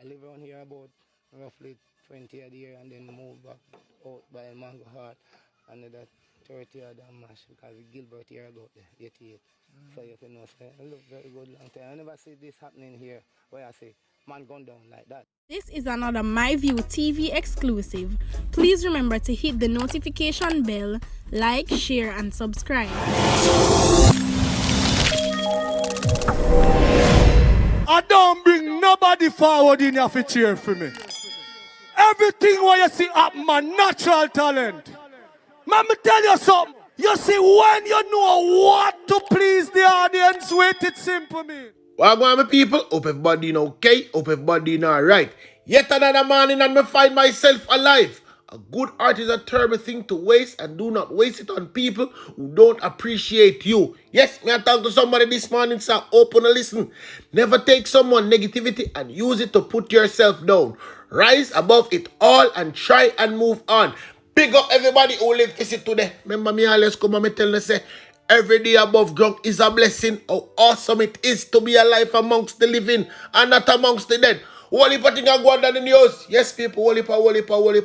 I live around here about roughly 20 a year and then move back out by Mango Heart. Another 30 of them mash because Gilbert here got there, 88. So you can know, say, it look very good long time. I never see this happening here where I say, man gone down like that. This is another MyView TV exclusive. Please remember to hit the notification bell, like, share, and subscribe. I don't bring nobody forward in here to cheer for me. Everything what you see happen, man, natural talent. Man, me tell you something. You see, when you know what to please the audience with, it's simple, me. Well, my people, hope everybody doing okay, hope everybody doing alright. Yet another morning and me find myself alive. A good art is a terrible thing to waste, and do not waste it on people who don't appreciate you. Yes, me I talk to somebody this morning, so open and listen. Never take someone's negativity and use it to put yourself down. Rise above it all and try and move on. Big up everybody who live to see today. Remember me always come and me tell you say, every day above ground is a blessing. How awesome it is to be alive amongst the living and not amongst the dead. Whole heap of things are going on in the news. Yes, people, whole heap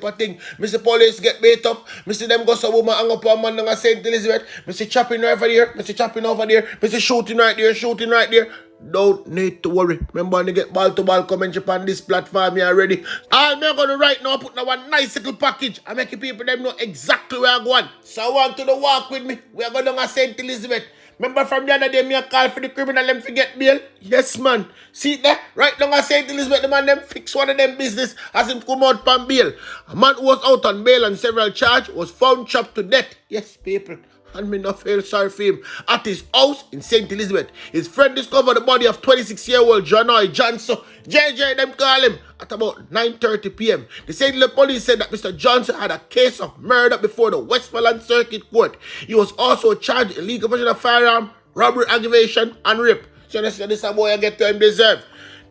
of things. Mr. Police get bait up. Mr. them go some woman hang up on man and St. Elizabeth. Mr. chopping over there. Mr. chopping over there. Mr. shooting right there. Shooting right there. Don't need to worry. Remember when you get ball to ball commentary on this platform here already. I'm going to right now put now one nice little package. I make people them know exactly where I'm going. So I want you to walk with me. We are going to St. Elizabeth. Remember from the other day, me a call for the criminal them to get bail? Yes, man. See there? Right now I St. Elizabeth, the man them fix one of them business as him come out from bail. A man who was out on bail on several charges was found chopped to death. Yes, people. And me not feel sorry for him. At his house in St. Elizabeth, his friend discovered the body of 26-year-old Johnny Johnson. JJ, them call him, at about 9:30 p.m. The St. Louis police said that Mr. Johnson had a case of murder before the Westmoreland Circuit Court. He was also charged with illegal possession of firearm, robbery, aggravation, and rape. So this a boy you get to him deserve.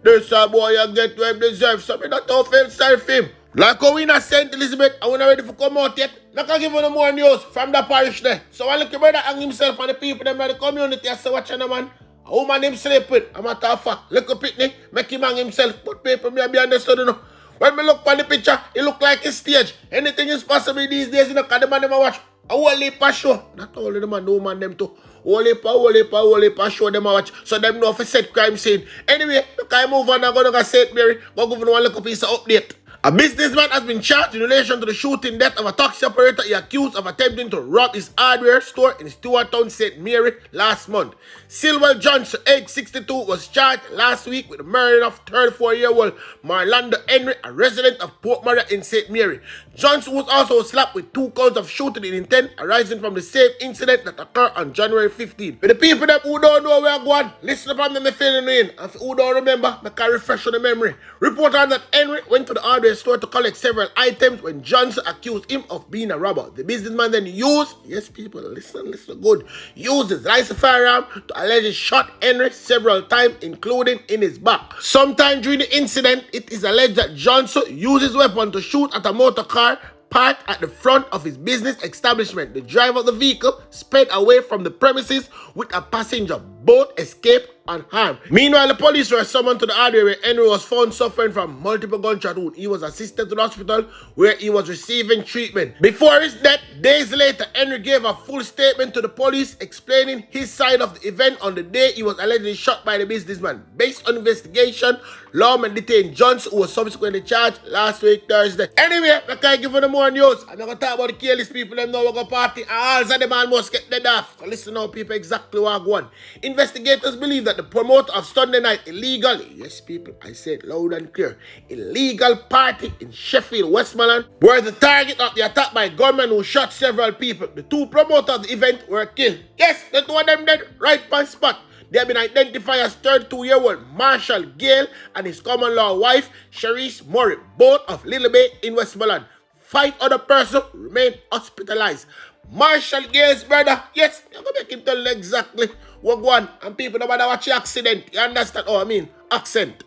This a boy you get to him deserve. So me not feel sorry for him. Like how we in St. Elizabeth, I wasn't ready to come out yet. Not gonna give you no more news from the parish there. So I look at brother hang himself and the people them in the community. I say, watch on the man. A woman him sleep with. A matter of fact, look up at me, make him hang himself. But people me be understood, you know. When me look at the picture, it look like a stage. Anything is possible these days, you know, because the man them watch a whole heap of show. Not only the man, no man them too. Whole heap of show them watch. So them know if a set crime scene. Anyway, look I move on, I'm going to St. Mary. Go give one little piece of update. A businessman has been charged in relation to the shooting death of a taxi operator he accused of attempting to rob his hardware store in Stewarttown, St. Mary last month. Silwell Johnson, age 62, was charged last week with the murder of 34-year-old Marlanda Henry, a resident of Port Maria in St. Mary. Johnson was also slapped with 2 counts of shooting in intent arising from the same incident that occurred on January 15. For the people that who don't know where I'm going, listen up on them feeling in. And for who don't remember, I can refresh on the memory. Report on that Henry went to the hardware store to collect several items when Johnson accused him of being a robber. The businessman then used, yes people, listen good, used his rifle firearm to allegedly shot Henry several times, including in his back. Sometime during the incident, it is alleged that Johnson used his weapon to shoot at a motor car parked at the front of his business establishment. The driver of the vehicle sped away from the premises with a passenger. Both escaped unharmed. Meanwhile, the police were summoned to the area where Henry was found suffering from multiple gunshot wounds. He was assisted to the hospital where he was receiving treatment. Before his death, days later, Henry gave a full statement to the police explaining his side of the event on the day he was allegedly shot by the businessman. Based on investigation, lawmen detained Johnson, who was subsequently charged last week Thursday. Anyway, I can't give you no more news. I'm not going to talk about the careless people. Them know we're going to party. And all of the man must get dead off. So listen now, people, exactly what I want. Investigators believe that the promoter of Sunday night illegal, yes people, I said loud and clear, illegal party in Sheffield, Westmoreland, were the target of the attack by gunmen who shot several people. The 2 promoters of the event were killed. Yes, the 2 of them dead right on spot. They have been identified as 32-year-old Marshall Gale and his common-law wife, Cherise Murray, both of Little Bay in Westmoreland. 5 other persons remain hospitalized. Marshall Gale's brother, yes, I'm going to make him tell you exactly what going on. And people don't matter watch the accident. You understand? Oh, I mean, accent.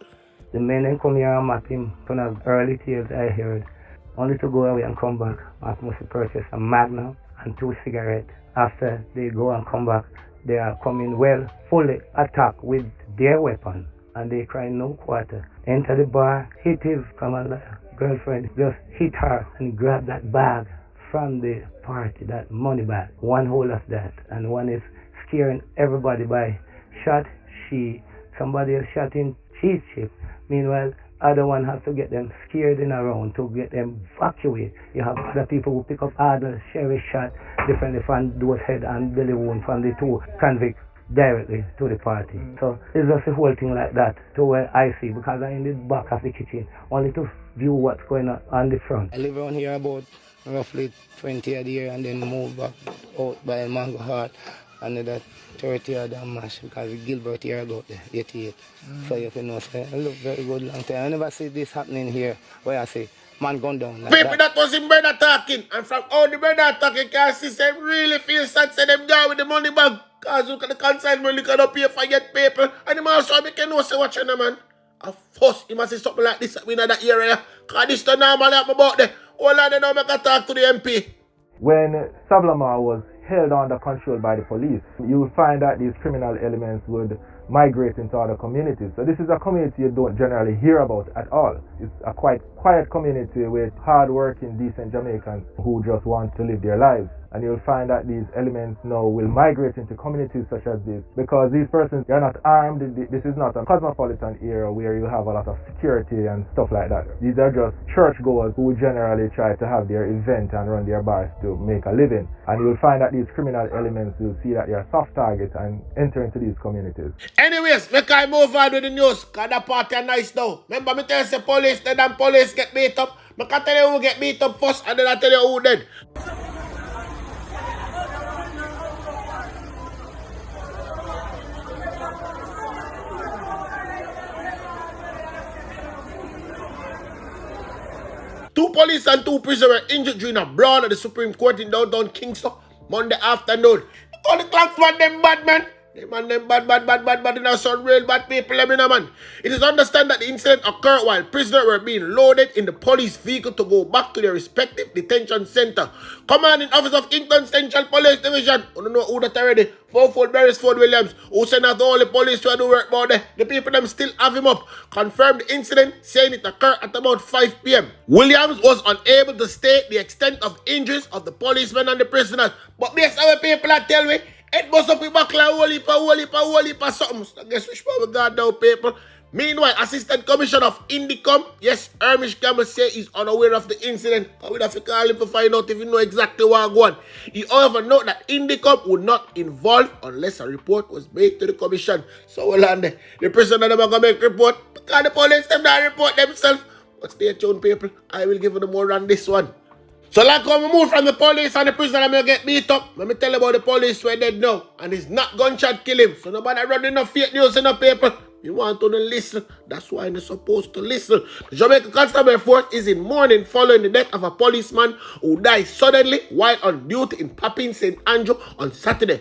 The men then come here and map him from the early tales I heard. Only to go away and come back. I must purchase a Magnum and 2 cigarettes. After they go and come back, they are coming well, fully attacked with their weapon. and they cry no quarter. Enter the bar, hit his girlfriend, just hit her and grab that bag from the party, that money bag. One hold of that, and one is scaring everybody by shot somebody else shot in cheese chip. Meanwhile, other one has to get them scared in around to get them evacuate. You have other people who pick up other sheriff shot differently from those head and belly wound from the two convicts directly to the party. So it's just a whole thing like that to where I see, because I'm in the back of the kitchen only to view what's going on the front. I live around here about roughly 20 a year and then move back out by Mango Heart. Another 30 of them mash because Gilbert here got there, 88. So you know, say, I look very good long time. I never see this happening here where I say, man gone down. Like People that was in brother talking, and from all the brother talking, can see them really feel sad, say them down with the money bag. Because look at the consignment, look at up here for get people. And him also make you know, say, watch on man. Of course, he must say something like this in that area. Because this is normal happen about there. All of them now make a talk to the MP. When Sablamar was held under control by the police, you will find that these criminal elements would migrate into other communities. So this is a community you don't generally hear about at all. It's a quite quiet community with hard-working, decent Jamaicans who just want to live their lives. And you'll find that these elements now will migrate into communities such as this because these persons, they're not armed. This is not a cosmopolitan area where you have a lot of security and stuff like that. These are just churchgoers who generally try to have their event and run their bars to make a living. And you'll find that these criminal elements will see that they are soft targets and enter into these communities. Anyways, make I move on with the news, because the party are nice now. Remember me tell you, say police, then police get beat up. I can tell you who get beat up first, and then I tell you who dead. Two police and two prisoners were injured during a brawl at the Supreme Court in downtown Kingston Monday afternoon. All the Clansman them bad, man. Them man them bad, and some real bad people, man. It is understood that the incident occurred while prisoners were being loaded in the police vehicle to go back to their respective detention center. Commanding Officer of Kingston Central Police Division, I don't know who that already, 4-4 Beresford Williams, who sent out all the police to do work about there. The people them still have him up. Confirmed the incident, saying it occurred at about 5 p.m. Williams was unable to state the extent of injuries of the policemen and the prisoners. But based on what people are telling me, it must up back like whole heap of something. I guess which part we got down, people. Meanwhile, Assistant Commissioner of Indicom, yes, Ermish Campbell say he's unaware of the incident. I would have to call him to find out if he know exactly what going on. He however note that Indicom would not involve unless a report was made to the commission. So well on there. The prisoner never gonna make report because the police them not report themselves. But stay tuned, people. I will give you more on this one. So like when we move from the police and the prisoner and get beat up, let me tell you about the police who are dead now. And it's not gunshot kill him. So nobody running no fake news in the paper. You want to listen. That's why you're supposed to listen. The Jamaica Constabulary Force is in mourning following the death of a policeman who died suddenly while on duty in Papin, St. Andrew on Saturday.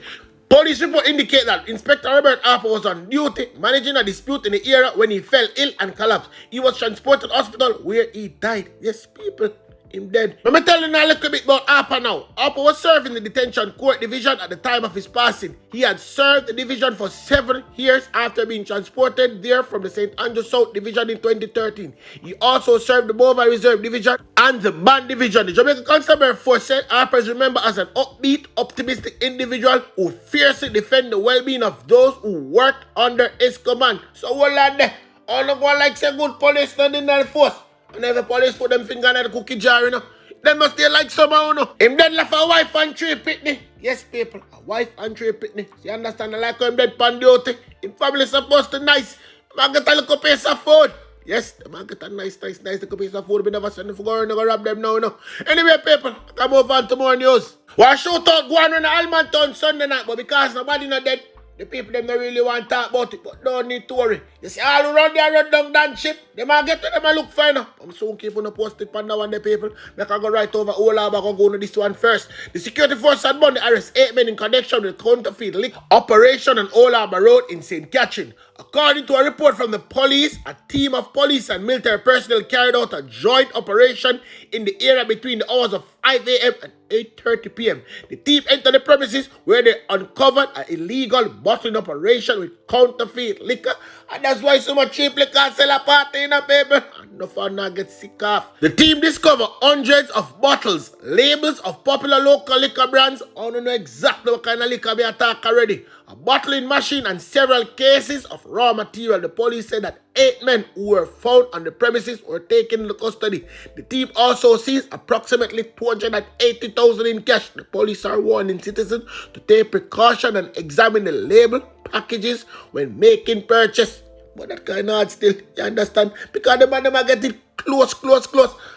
Police report indicate that Inspector Robert Harper was on duty managing a dispute in the area when he fell ill and collapsed. He was transported to the hospital where he died. Yes, people. Him dead. Let me tell you now a little bit about Harper now. Harper was serving the detention court division at the time of his passing. He had served the division for 7 years after being transported there from the St. Andrew South division in 2013. He also served the Bova Reserve division and the Band division. The Jamaica Constabulary Force said Harper is remembered as an upbeat, optimistic individual who fiercely defend the well-being of those who worked under his command. So what like that? All of one like say good policeman in the force. And every police put them finger in the cookie jar, you know. They must stay like somehow, you know. Him dead left a wife and 3 pitney. Yes, people, a wife and 3 pitney. You understand? I like how him dead pan duty. Him family supposed to nice. Man get a little piece of food. Yes, the man get a nice little piece of food. We never send them for going to rob them now, you know. Anyway, people, come move on to more news. Well, shoot out go on in Almonton Sunday night, but because nobody not dead, the people them don't really want to talk about it, but don't need to worry. You see, all around there run down that ship, they might get to them and look fine. I'm soon keep on the posted on that one, the people. Make I go right over all our back and go to this one first. The security force had Monday arrest 8 men in connection with Counterfeit Lick operation on Old Harbour Road in St. Catherine. According to a report from the police, a team of police and military personnel carried out a joint operation in the area between the hours of 5 a.m. and 8:30 p.m. The team entered the premises where they uncovered an illegal bottling operation with counterfeit liquor, and that's why so much cheap liquor sell a party in a paper and no fun not get sick off. The team discovered hundreds of bottles, labels of popular local liquor brands. I don't know exactly what kind of liquor we attack already. A bottling machine and several cases of raw material. The police said that 8 men who were found on the premises were taken into custody. The team also seized approximately $280,000 in cash. The police are warning citizens to take precaution and examine the label packages when making purchase. But that kind of hard still, you understand? Because the man are getting close.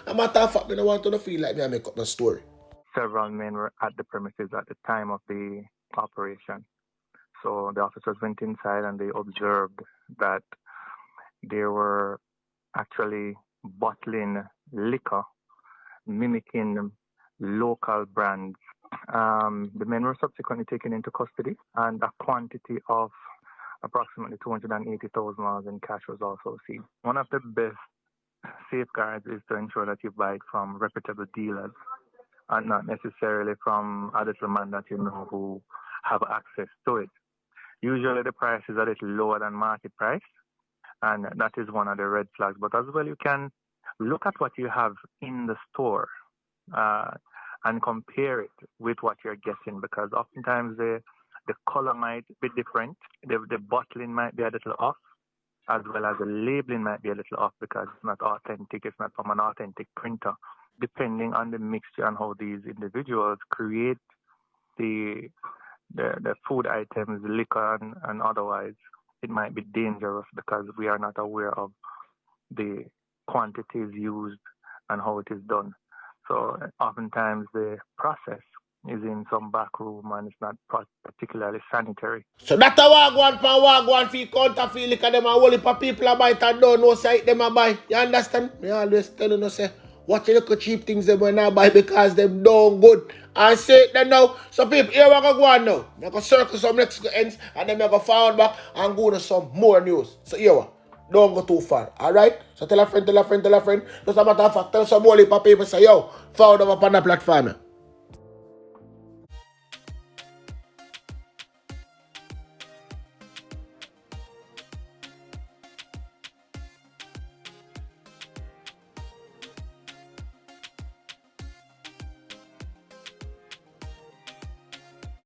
A matter of fact, I don't want to feel like me I make up the story. Several men were at the premises at the time of the operation. So the officers went inside and they observed that they were actually bottling liquor, mimicking local brands. The men were subsequently taken into custody, and a quantity of approximately $280,000 in cash was also seized. One of the best safeguards is to ensure that you buy it from reputable dealers and not necessarily from a little man that you know who have access to it. Usually the price is a little lower than market price, and that is one of the red flags. But as well, you can look at what you have in the store and compare it with what you're getting, because oftentimes the color might be different, the bottling might be a little off, as well as the labeling might be a little off because it's not authentic, it's not from an authentic printer. Depending on the mixture and how these individuals create the food items, liquor and otherwise, it might be dangerous because we are not aware of the quantities used and how it is done. So oftentimes the process is in some back room and it's not particularly sanitary. So that's a wagwan for counterfeit liquor. Them a whole heap of people a buy it and don't know say them a buy. You understand? Me always telling you say, watch the cheap things them when I buy because them don't good. And say it then now. So people, here we go on now. I go circle some next ends and then I go forward back and go to some more news. So here we don't go too far. Alright? So tell a friend. Just a matter of fact, tell some whole heap of people say, yo, forward up on the platform.